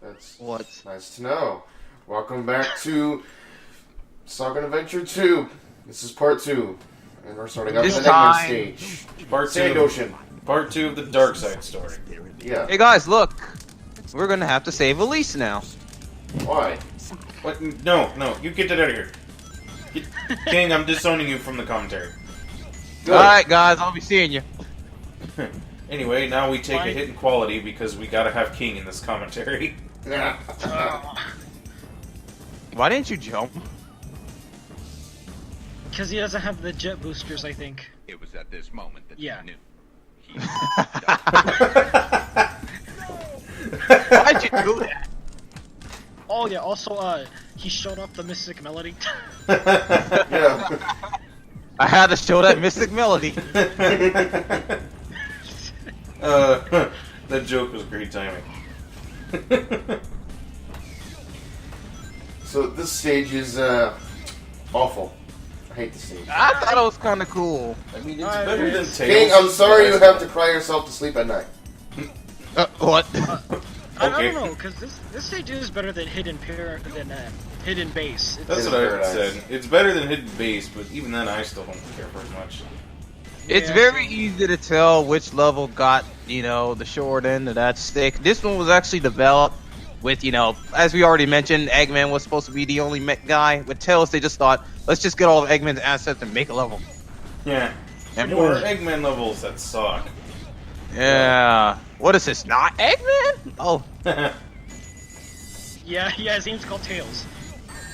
That's What? nice to know. Welcome back to Saga Adventure 2. This is part 2. And we're starting up This the Eggman time- stage. Part two. Sand Ocean. Part 2 of the Dark Side story. Yeah. Hey guys, look. We're gonna have to save Elise now. Why? What? No, you get that out of here. King, I'm disowning you from the commentary. Alright guys, I'll be seeing you. Anyway, now we take a hit in quality because we gotta have King in this commentary. Why didn't you jump? Because he doesn't have the jet boosters, I think. It was at this moment that Yeah. he knew. Why'd you do that? Oh yeah, also, he showed off the Mystic Melody. Yeah. I had to show that Mystic Melody. That joke was great timing. So this stage is awful. I hate the stage. I thought it was kind of cool. I mean, it's better than Tails. King, I'm sorry you have to cry yourself to sleep at night. What? I Okay. don't know, because this stage is better than Hidden Hidden Base. That's Hidden what I Paradise. said. It's better than Hidden Base, but even then, I still don't care very much. It's Yeah. very easy to tell which level got, the short end of that stick. This one was actually developed with, as we already mentioned, Eggman was supposed to be the only mech guy. With Tails, they just thought, let's just get all of Eggman's assets and make a level. Yeah. And More Eggman levels that suck. yeah. What is this, not Eggman? Oh. Yeah, his name's called Tails.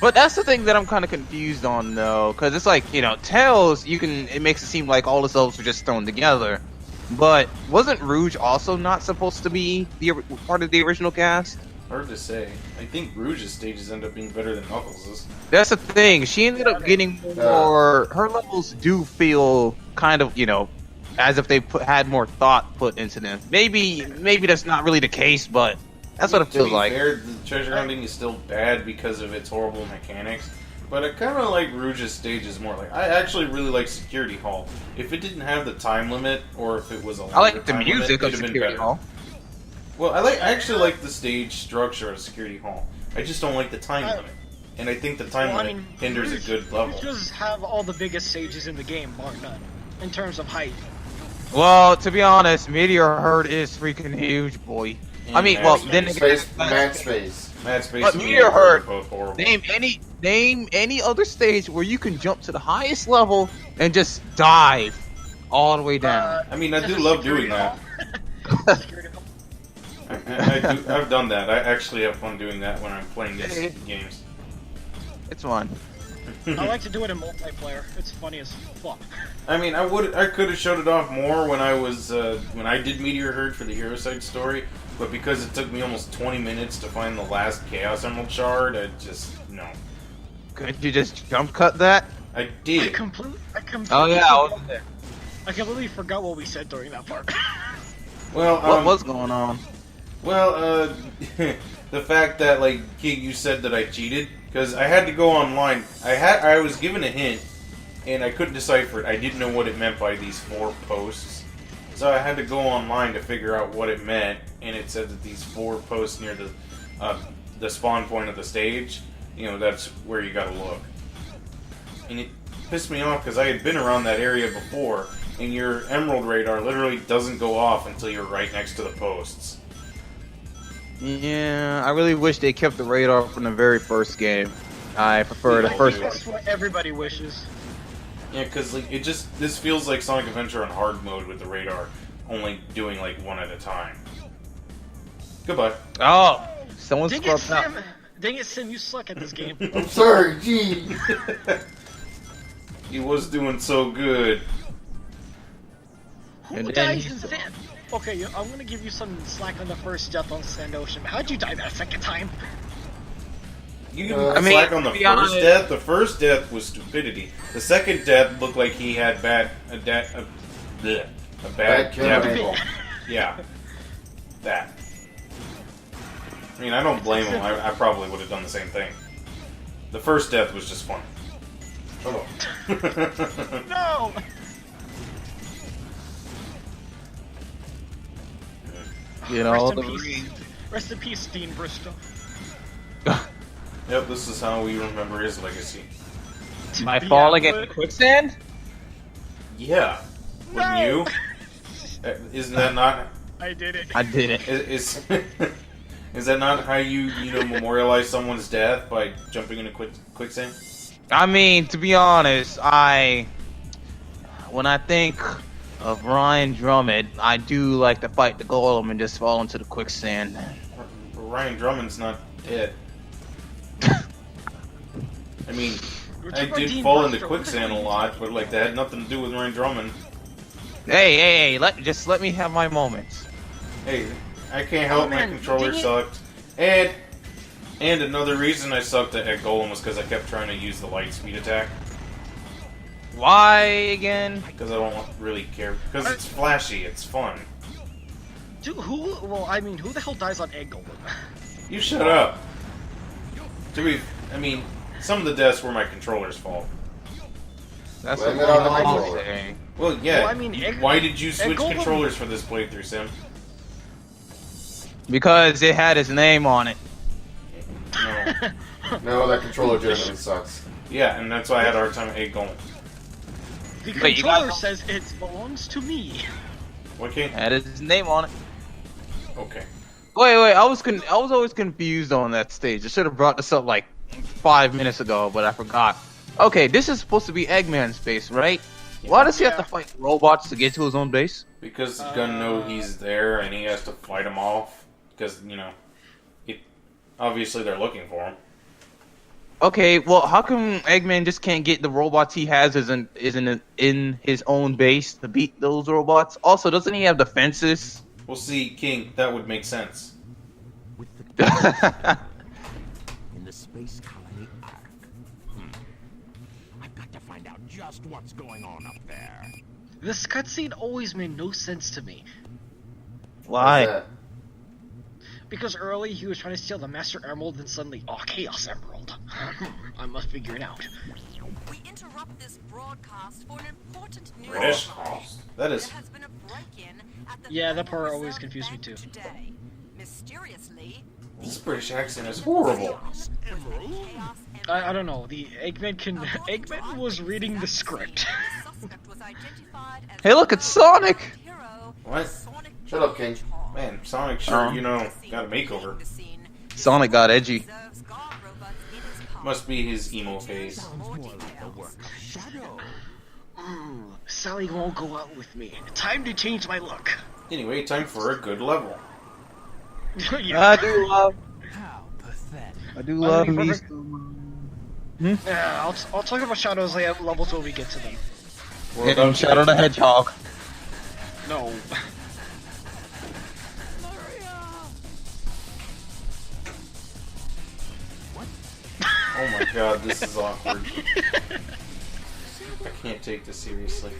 But that's the thing that I'm kind of confused on, though, because it's like, Tails, it makes it seem like all the levels were just thrown together. But wasn't Rouge also not supposed to be part of the original cast? Hard to say. I think Rouge's stages end up being better than Knuckles'. That's the thing. She ended up getting more. Her levels do feel kind of, as if they had more thought put into them. Maybe that's not really the case, but that's what it feels like. To be fair, the treasure hunting is still bad because of its horrible mechanics. But I kind of like Rouge's stages more. Like, I actually really like Security Hall. If it didn't have the time limit, or if it was a longer I like the time music limit, of it'd have been Security better. Hall. Well, I actually like the stage structure of Security Hall. I just don't like the time limit. And I think the time limit hinders a good level. Rouge have all the biggest stages in the game, bar none, in terms of height. Well, to be honest, Meteor Herd is freaking huge, boy. I mean, Mad well, Space. then Space, Mad Space. Mad Space But and Meteor Meteor Herd, are both horrible. name any other stage where you can jump to the highest level and just dive all the way down. I mean, I do love doing that. Security Hall. I've done that. I actually have fun doing that when I'm playing these games. It's fun. I like to do it in multiplayer. It's funny as fuck. I mean, I could have showed it off more when I was when I did Meteor Herd for the Hero Side story, but because it took me almost 20 minutes to find the last Chaos Emerald shard, I just no. Couldn't you just jump cut that? I I did. completely Oh yeah, I wasn't there. I completely forgot what we said during that part. Well, What was going on? well, the fact that like King, you said that I cheated because I had to go online. I was given a hint, and I couldn't decipher it. I didn't know what it meant by these 4 posts, so I had to go online to figure out what it meant. And it said that these 4 posts near the spawn point of the stage, that's where you gotta look. And it pissed me off because I had been around that area before, and your Emerald radar literally doesn't go off until you're right next to the posts. Yeah, I really wish they kept the radar from the very first game. I prefer the Yeah, first dude. one. That's what everybody wishes. Yeah, because like this feels like Sonic Adventure on hard mode with the radar only doing like one at a time. Goodbye. Oh, someone Dang it, scrubbed out. Sim! Dang it, Sim, you suck at this game. I'm sorry, gee. He was doing so good. Who And then dies he in saw- Sim? Okay, I'm gonna give you some slack on the first death on Sand Ocean. How'd you die that second time? You can I mean, slack on the to be first honest- death. The first death was stupidity. The second death looked like he had a bad Bad kill death angle. roll. Yeah, that. I mean, I don't blame him. I probably would have done the same thing. The first death was just fun. Oh. No! You know, Rest in the peace. ring. Rest in peace, Dean Bristow. Yep, this is how we remember his legacy. By Yeah, falling into but- quicksand? Yeah. Wouldn't No! you? Isn't that not... I did it. I did it. Is that not how you memorialize someone's death by jumping into quicksand? I mean, to be honest, when I think of Ryan Drummond, I do like to fight the golem and just fall into the quicksand. Ryan Drummond's not dead. I mean, I did fall into quicksand a lot, but like that had nothing to do with Ryan Drummond. Hey, just let me have my moments. Hey, I can't help my man, controller dang it. sucked. And another reason I sucked at Golem was because I kept trying to use the light speed attack. Why again? Because I don't really care. Because it's flashy, it's fun. Dude, who the hell dies on Egg Golem? You shut up. I mean, some of the deaths were my controller's fault. That's Blame what it on the I'm controller. saying. Well, yeah. Well, I mean, why did you switch Golem- controllers for this playthrough, Sim? Because it had his name on it. No. No, that controller legitimately sucks. Yeah, and that's why I had a hard time at Egg Golem. The Wait, you controller got- says it belongs to me. What king? Had his name on it. Okay. Wait, I was always confused on that stage. I should have brought this up like 5 minutes ago, but I forgot. Okay, this is supposed to be Eggman's base, right? Why does he have to fight robots to get to his own base? Because he's gonna know he's there and he has to fight them off. Because, obviously they're looking for him. Okay, well, how come Eggman just can't get the robots he has isn't in his own base to beat those robots? Also, doesn't he have defenses? Well, see, King, that would make sense. With the in the space colony Ark. I've got to find out just what's going on up there. This cutscene always made no sense to me. Why? What's that? Because early he was trying to steal the Master Emerald, and suddenly, oh, Chaos Emerald. I must figure it out. We interrupt this broadcast for an important news. British? That is... There has been a break-in at the Yeah, that Federal part always Reserve confused me Bank too. Today. Mysteriously, This British accent is horrible. I don't know. The Eggman was reading the script. Hey, look, it's Sonic! What? Shut up, King. Man, Sonic sure, Oh. got a makeover. Sonic got edgy. Must be his emo phase. Sounds more like the work of Shadow. Sally won't go out with me. Time to change my look. Anyway, time for a good level. Yeah. I do love mean, me. perfect. Yeah, I'll talk about Shadow's levels when we get to them. We're Hitting about to Shadow get the to- Hedgehog. No. Oh my god, this is awkward. I can't take this seriously.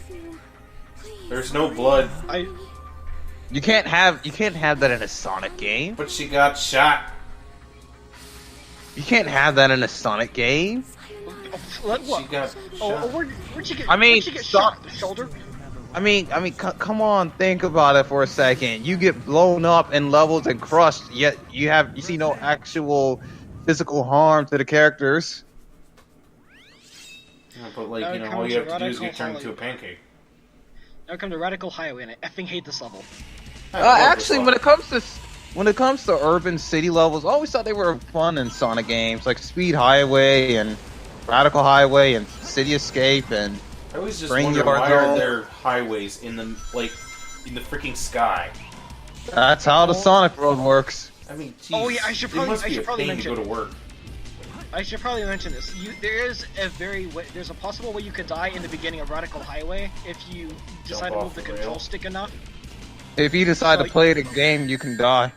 There's no blood, You can't have that in a Sonic game. but she got shot. You can't have that in a Sonic game. What? She got Oh, shot. where'd you get? I mean, where'd you get stop. shot? The shoulder? I mean, come on, think about it for a second. You get blown up in levels and crushed, yet you see no actual physical harm to the characters. Yeah, but like, Now it all comes you have to do is radical get turned into a highlight. pancake. Now come to Radical Highway, and I effing hate this level. I love this Actually, level. when it comes to urban city levels, I always thought they were fun in Sonic games, like Speed Highway and Radical Highway and City Escape and I always just Bring wonder your why are dog. there highways in the freaking sky? that's how the Sonic Road works. I mean, geez, Oh, yeah, I should it probably- must I be should a probably pain to mention- go to work. I should probably mention this. There's a possible way you could die in the beginning of Radical Highway if you decide to off move the the control rail. stick enough. If you decide So to play the game, you can die.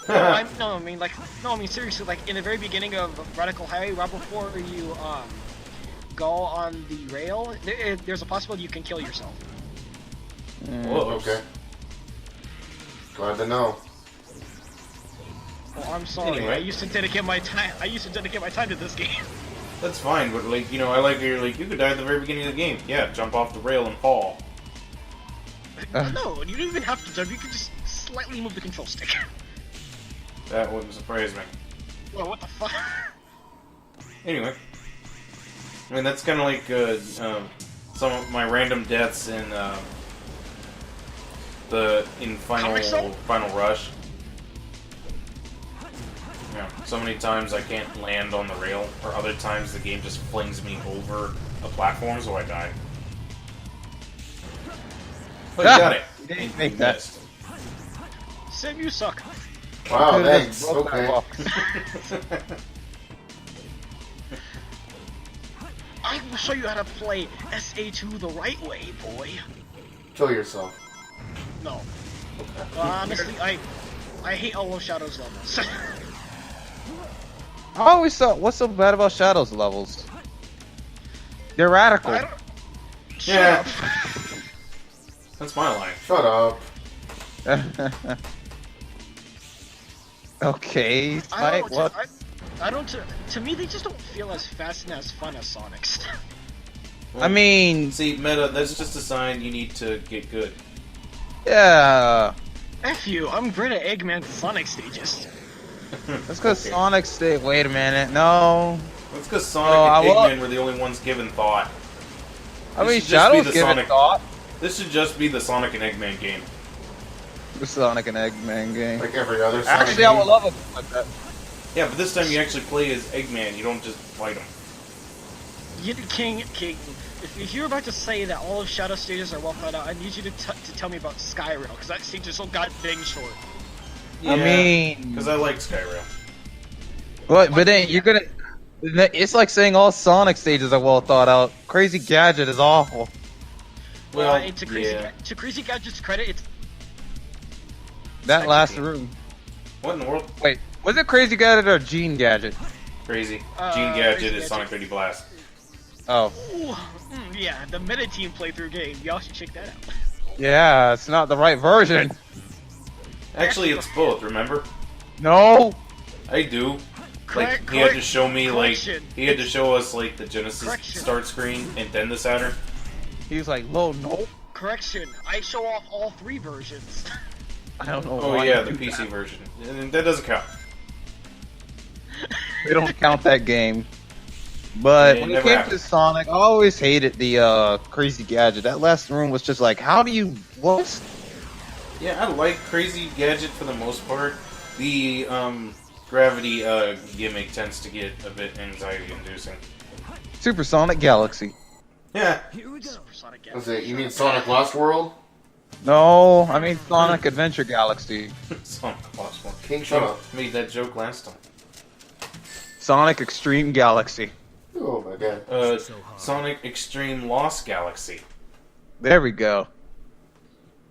I mean seriously, like in the very beginning of Radical Highway, right before you go on the rail, there's a possibility you can kill yourself. Whoa. Okay. Glad to know. Oh, I'm sorry. Anyway. I used to dedicate my time to this game. That's fine, but like, I like how you're like, you could die at the very beginning of the game. Yeah, jump off the rail and fall. No, you don't even have to jump. You can just slightly move the control stick. That wouldn't surprise me. Whoa, what the fuck? Anyway. I mean, that's kind of like some of my random deaths in Final Rush. Yeah, so many times I can't land on the rail, or other times the game just flings me over a platform, so I die. Oh, you got it. You didn't You make that. missed. Sim, you suck. Wow, Could've thanks. just broke that Okay. box. I will show you how to play SA2 the right way, boy. Kill yourself. No. Honestly, I hate all of Shadow's levels. I always thought, what's so bad about Shadow's levels? They're radical. I don't... Shut Yeah. up. That's my line. Shut up. Okay, Spike, what? I don't. To me, they just don't feel as fast and as fun as Sonic's. I mean, See, Meta, that's just a sign you need to get good. yeah. F you, I'm great at Eggman's Sonic stages. That's because Okay. Sonic State. Wait a minute, no. That's because Sonic Oh, and I will- Eggman were the only ones given thought. I mean, This should just be Shadow's the giving Sonic- thought. This should just be the Sonic and Eggman game. The Sonic and Eggman game. Like every other Sonic Actually, I game. would love it like that. Yeah, but this time you actually play as Eggman, you don't just fight him. King, if you're about to say that all of Shadow stages are well thought out, I need you to tell me about Skyrail, because that stage is so goddamn short. I mean, Because I like Skyrail. but then you're gonna. It's like saying all Sonic stages are well thought out. Crazy Gadget is awful. Well, to yeah. Crazy Gadget's credit, it's That last Technically. room. What in the world? Wait, was it Crazy Gadget or Gene Gadget? Crazy. Uh, Gene Gadget Crazy is Gadget. Sonic 3D Blast. Oh, yeah, the Meta Team playthrough game. Y'all should check that out. yeah, it's not the right version. Actually, it's both, remember? No. I do. Correct- Like, he had to correct- show me, like, correction. he had to show us, like, the Genesis Correction. start screen and then the Saturn. He was like, "Whoa, no." Correction, I show off all three versions. I don't know. Oh, why yeah, you the do PC that. version. And that doesn't count. They don't count that game. But It when it never came happened. to Sonic, I always hated the Crazy Gadget. That last room was just like, how do you what? Yeah, I like Crazy Gadget for the most part. The, gravity, gimmick tends to get a bit anxiety-inducing. Supersonic Galaxy. Yeah. Sonic Was it? You mean Sonic Lost World? No, I mean Sonic Adventure Galaxy. Sonic Lost One. King, shut up. Made that joke last time. Sonic Extreme Galaxy. Oh my god. Sonic Extreme Lost Galaxy. There we go.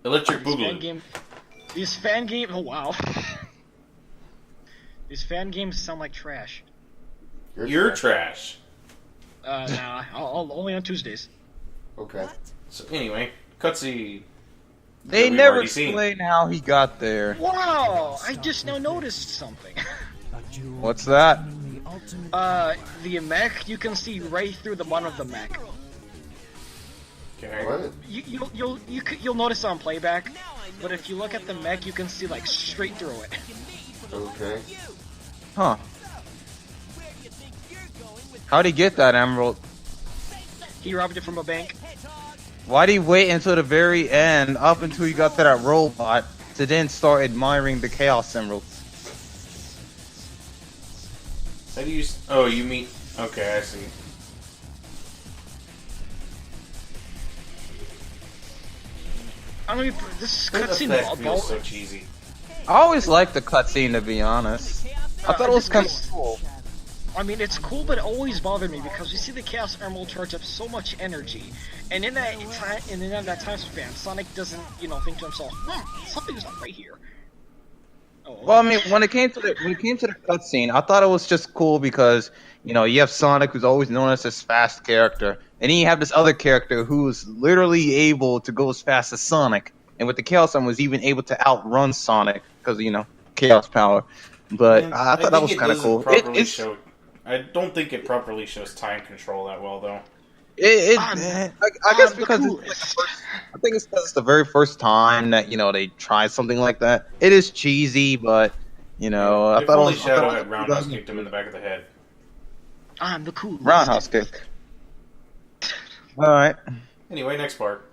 Electric Fan Boogaloo. game. These fan games. Oh wow. These fan games sound like trash. You're trash. Nah. I'll only on Tuesdays. Okay. So anyway, cutscene. They we've never already seen. explain how he got there. Wow! I just now noticed something. What's that? The mech you can see right through the bottom of the mech. Okay. What? You'll notice on playback, but if you look at the mech, you can see like straight through it. Okay. Huh. How'd he get that emerald? He robbed it from a bank. Why'd he wait until the very end, up until he got to that robot, to then start admiring the Chaos Emeralds? How do you? Oh, you mean? Okay, I see. I mean, this That cutscene effect feels so cheesy. I always liked the cutscene, to be honest. I thought it was kind of cool. I mean, it's cool, but it always bothered me because you see the Chaos Emerald charge up so much energy, and in that time span, Sonic doesn't, think to himself, something's not right here. Oh, Well, I mean, when it came to the cutscene, I thought it was just cool because you have Sonic, who's always known as this fast character, and then you have this other character who's literally able to go as fast as Sonic, and with the Chaos Emerald was even able to outrun Sonic because Chaos power. But And I thought that think was it kind of doesn't cool. properly show- I don't think it properly shows time control that well, though. I guess I'm the because coolest. I think it's because it's the very first time that they tried something like that. It is cheesy, but You know, If only Shadow had roundhouse kicked him in the back of the head. I'm the coolest. roundhouse kick. All right. Anyway, next part.